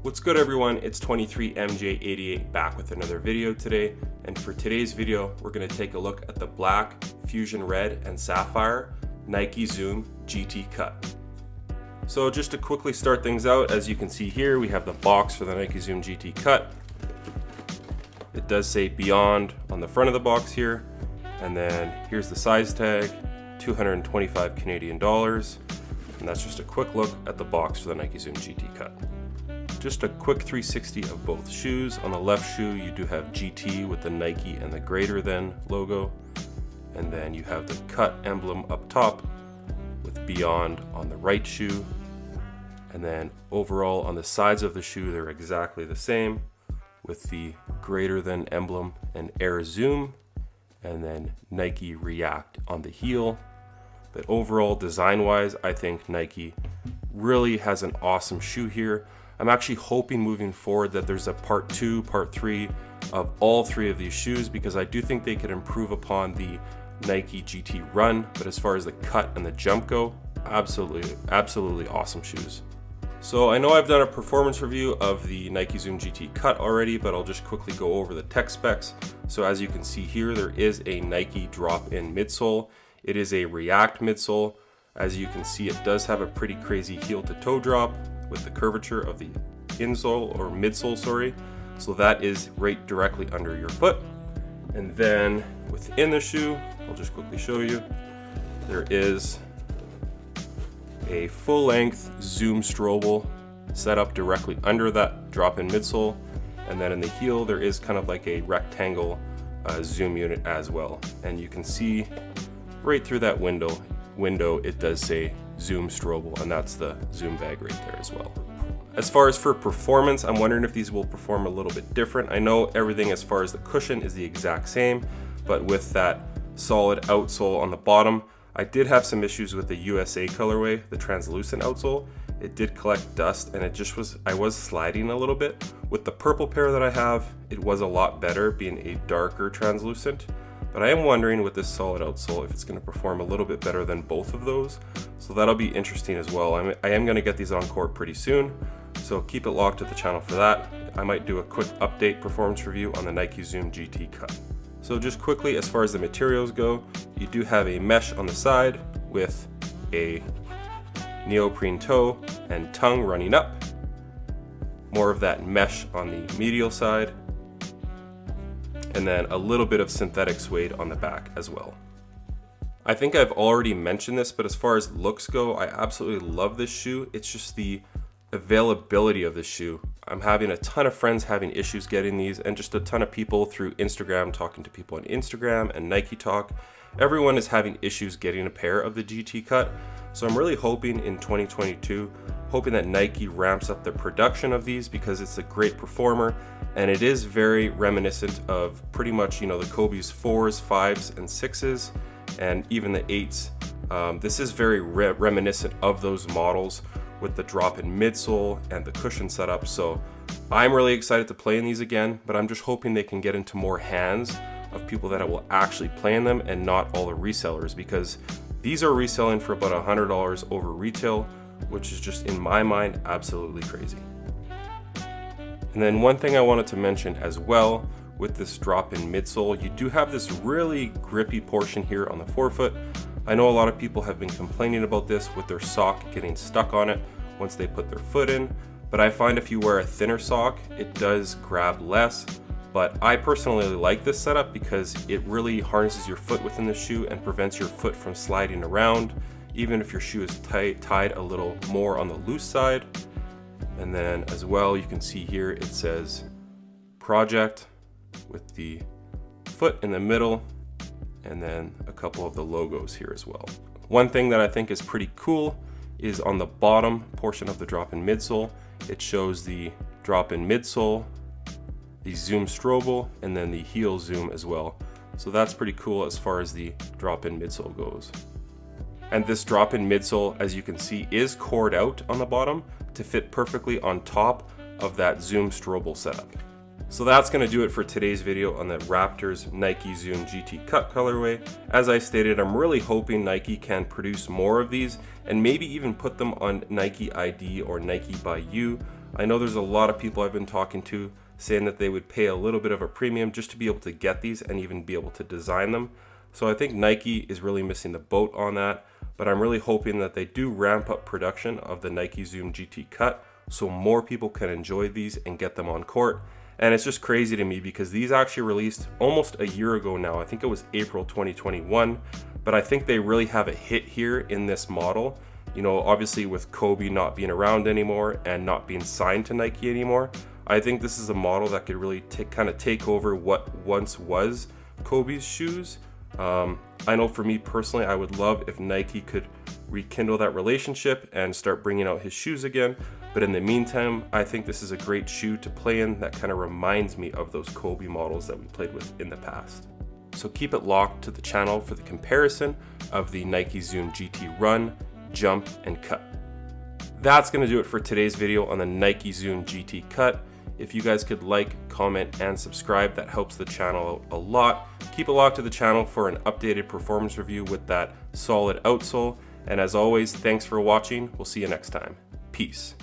What's good everyone, it's 23MJ88 back with another video today, and for today's video we're going to take a look at the black, fusion red, and sapphire Nike Zoom GT Cut. So just to quickly start things out, as you can see here we have the box for the Nike Zoom GT Cut. It does say Beyond on the front of the box here, and then here's the size tag, 225 Canadian dollars, and that's just a quick look at the box for the Nike Zoom GT Cut. Just a quick 360 of both shoes. On the left shoe you do have GT with the Nike and the greater than logo, and then you have the cut emblem up top with Beyond on the right shoe, and then overall on the sides of the shoe they're exactly the same with the greater than emblem and Air Zoom, and then Nike React on the heel. But overall, design wise, I think Nike really has an awesome shoe here. I'm actually hoping moving forward that there's a part 2, part 3 of all three of these shoes, because I do think they could improve upon the Nike GT Run, but as far as the cut and the jump go, absolutely awesome shoes. So I know I've done a performance review of the Nike Zoom GT Cut already, but I'll just quickly go over the tech specs. So as you can see here, there is a Nike drop-in midsole. It is a React midsole. As you can see, it does have a pretty crazy heel to toe drop with the curvature of the insole or midsole, sorry. So that is right directly under your foot. And then within the shoe, I'll just quickly show you, there is a full-length Zoom strobel set up directly under that drop-in midsole. And then in the heel, there is kind of like a rectangle Zoom unit as well. And you can see right through that window, it does say Zoom strobel, and that's the Zoom bag right there as well. As far as for performance, I'm wondering if these will perform a little bit different. I know everything as far as the cushion is the exact same, but with that solid outsole on the bottom, I did have some issues with the USA colorway, the translucent outsole. It did collect dust and I was sliding a little bit. With the purple pair that I have, it was a lot better, being a darker translucent. But I am wondering with this solid outsole if it's going to perform a little bit better than both of those. So that'll be interesting as well. I am going to get these on court pretty soon, so keep it locked to the channel for that. I might do a quick update performance review on the Nike Zoom GT Cut. So just quickly, as far as the materials go, you do have a mesh on the side with a neoprene toe and tongue running up. More of that mesh on the medial side, and then a little bit of synthetic suede on the back as well. I think I've already mentioned this, but as far as looks go, I absolutely love this shoe. It's just the availability of this shoe. I'm having a ton of friends having issues getting these, and just a ton of people through Instagram, talking to people on Instagram and Nike Talk. Everyone is having issues getting a pair of the GT Cut. So I'm really hoping in 2022, hoping that Nike ramps up the production of these, because it's a great performer and it is very reminiscent of pretty much, the Kobe's 4s, 5s, and 6s, and even the 8s. This is very reminiscent of those models with the drop-in midsole and the cushion setup. So I'm really excited to play in these again, but I'm just hoping they can get into more hands of people that will actually play in them and not all the resellers, because these are reselling for about $100 over retail, which is just, in my mind, absolutely crazy. And then one thing I wanted to mention as well, with this drop-in midsole, you do have this really grippy portion here on the forefoot. I know a lot of people have been complaining about this with their sock getting stuck on it once they put their foot in, but I find if you wear a thinner sock, it does grab less. But I personally like this setup because it really harnesses your foot within the shoe and prevents your foot from sliding around, even if your shoe is tied a little more on the loose side. And then as well, you can see here it says Project with the foot in the middle, and then a couple of the logos here as well. One thing that I think is pretty cool is on the bottom portion of the drop-in midsole, it shows the drop-in midsole, the Zoom strobel, and then the heel Zoom as well. So that's pretty cool as far as the drop-in midsole goes. And this drop-in midsole, as you can see, is cored out on the bottom to fit perfectly on top of that Zoom strobel setup. So that's going to do it for today's video on the Raptors Nike Zoom GT Cut colorway. As I stated, I'm really hoping Nike can produce more of these and maybe even put them on Nike ID or Nike by You. I know there's a lot of people I've been talking to saying that they would pay a little bit of a premium just to be able to get these and even be able to design them. So I think Nike is really missing the boat on that, but I'm really hoping that they do ramp up production of the Nike Zoom GT Cut so more people can enjoy these and get them on court. And it's just crazy to me because these actually released almost a year ago now. I think it was April 2021, but I think they really have a hit here in this model. You know, obviously with Kobe not being around anymore and not being signed to Nike anymore, I think this is a model that could really kind of take over what once was Kobe's shoes. I know for me personally, I would love if Nike could rekindle that relationship and start bringing out his shoes again. But in the meantime, I think this is a great shoe to play in that kind of reminds me of those Kobe models that we played with in the past. So keep it locked to the channel for the comparison of the Nike Zoom GT Run, Jump, and Cut. That's going to do it for today's video on the Nike Zoom GT Cut. If you guys could like, comment, and subscribe, that helps the channel a lot. Keep it locked to the channel for an updated performance review with that solid outsole. And as always, thanks for watching. We'll see you next time. Peace.